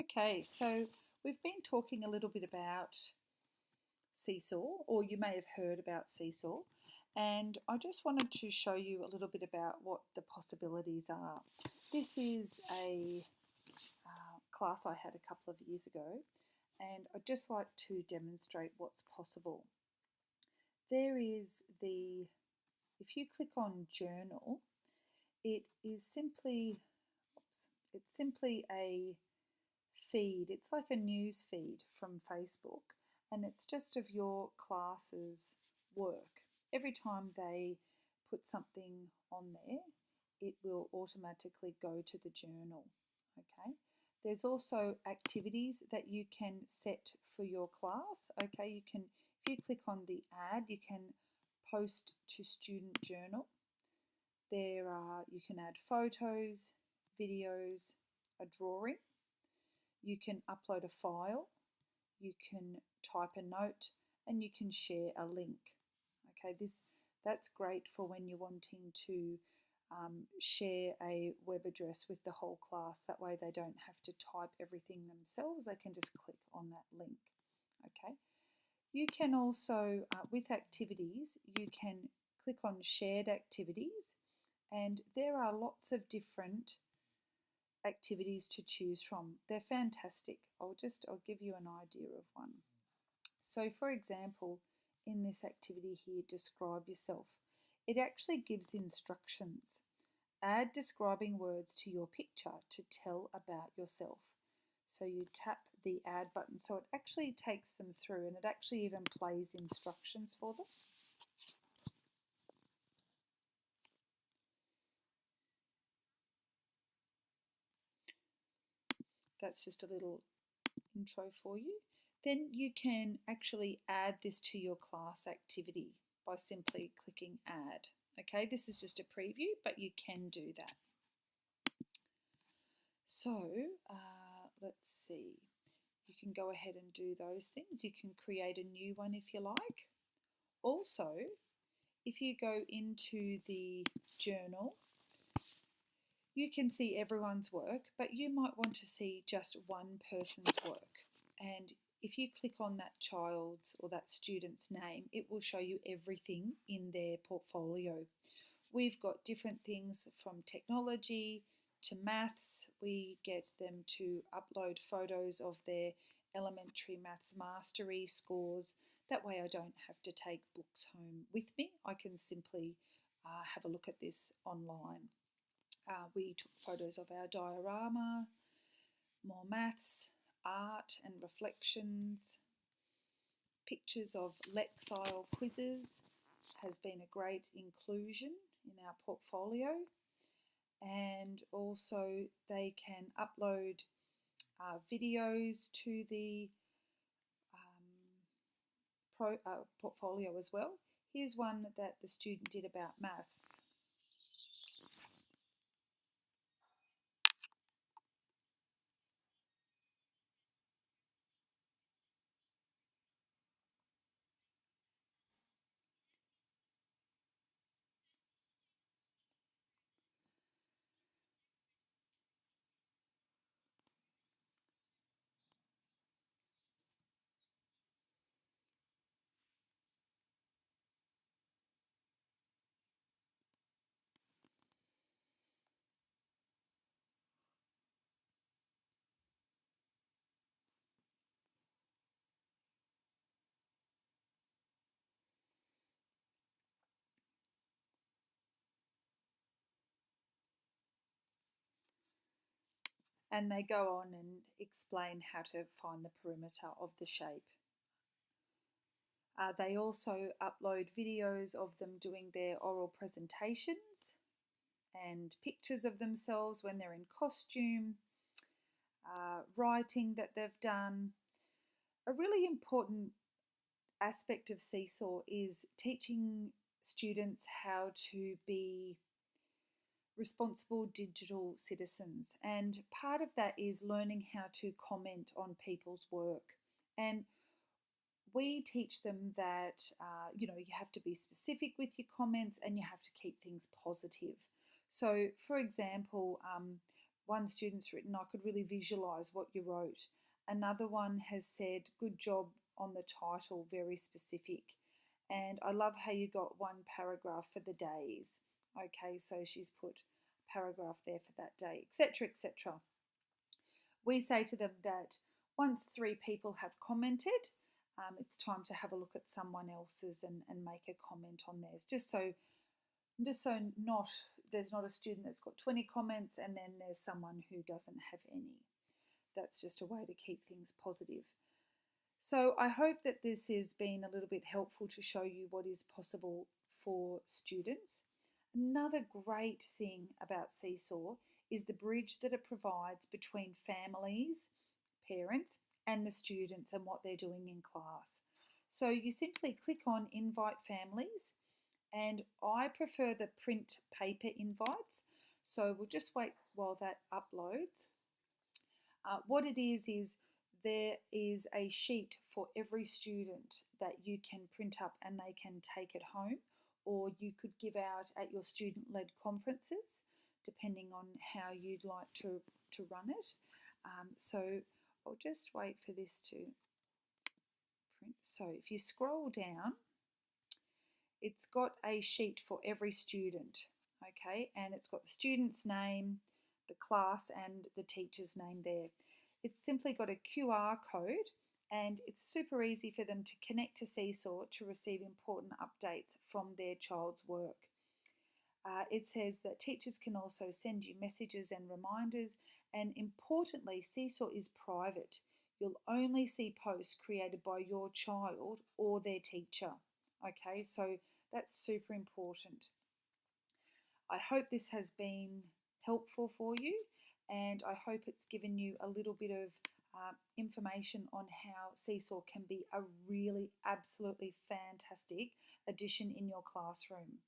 Okay, so we've been talking a little bit about Seesaw, or you may have heard about Seesaw, and I just wanted to show you a little bit about what the possibilities are. This is a class I had a couple of years ago, and I'd just like to demonstrate what's possible. There is if you click on Journal, it is simply, it's simply a feed. It's like a news feed from Facebook, and it's just of your class's work. Every time they put something on there, it will automatically go to the journal. Okay. There's also activities that you can set for your class. Okay, if you click on the add, you can post to student journal. You can add photos, videos, a drawing. You can upload a file, you can type a note, and you can share a link. Okay, that's great for when you're wanting to share a web address with the whole class. That way they don't have to type everything themselves. They can just click on that link. Okay. You can also, with activities, you can click on shared activities, and there are lots of different activities to choose from. They're fantastic. I'll give you an idea of one. So for example, in this activity here, describe yourself, it actually gives instructions. Add describing words to your picture to tell about yourself. So you tap the add button, so it actually takes them through, and it actually even plays instructions for them. That's just a little intro for you. Then you can actually add this to your class activity by simply clicking add. Okay, this is just a preview, but you can do that. So let's see. You can go ahead and do those things. You can create a new one if you like. Also, if you go into the journal, you can see everyone's work, but you might want to see just one person's work. And if you click on that child's or that student's name, it will show you everything in their portfolio. We've got different things from technology to maths. We get them to upload photos of their elementary maths mastery scores. That way I don't have to take books home with me. I can simply have a look at this online. We took photos of our diorama, more maths, art and reflections, pictures of Lexile quizzes has been a great inclusion in our portfolio, and also they can upload videos to the portfolio as well. Here's one that the student did about maths. And they go on and explain how to find the perimeter of the shape. They also upload videos of them doing their oral presentations and pictures of themselves when they're in costume, writing that they've done. A really important aspect of Seesaw is teaching students how to be responsible digital citizens, and part of that is learning how to comment on people's work. And we teach them that you have to be specific with your comments and you have to keep things positive. So for example, one student's written, I could really visualise what you wrote. Another one has said, good job on the title, very specific. And I love how you got one paragraph for the days. Okay, so she's put paragraph there for that day, etc., etc. We say to them that once 3 people have commented, it's time to have a look at someone else's and make a comment on theirs, just so not there's not a student that's got 20 comments and then there's someone who doesn't have any. That's just a way to keep things positive. So I hope that this has been a little bit helpful to show you what is possible for students. Another great thing about Seesaw is the bridge that it provides between families, parents, and the students and what they're doing in class. So you simply click on Invite Families, and I prefer the print paper invites. So we'll just wait while that uploads. What it is there is a sheet for every student that you can print up and they can take it home, or you could give out at your student-led conferences, depending on how you'd like to run it. So I'll just wait for this to print. So if you scroll down, it's got a sheet for every student, okay, and it's got the student's name, the class, and the teacher's name there. It's simply got a QR code, and it's super easy for them to connect to Seesaw to receive important updates from their child's work. It says that teachers can also send you messages and reminders, and importantly, Seesaw is private. You'll only see posts created by your child or their teacher. Okay, so that's super important. I hope this has been helpful for you, and I hope it's given you a little bit of information on how Seesaw can be a really absolutely fantastic addition in your classroom.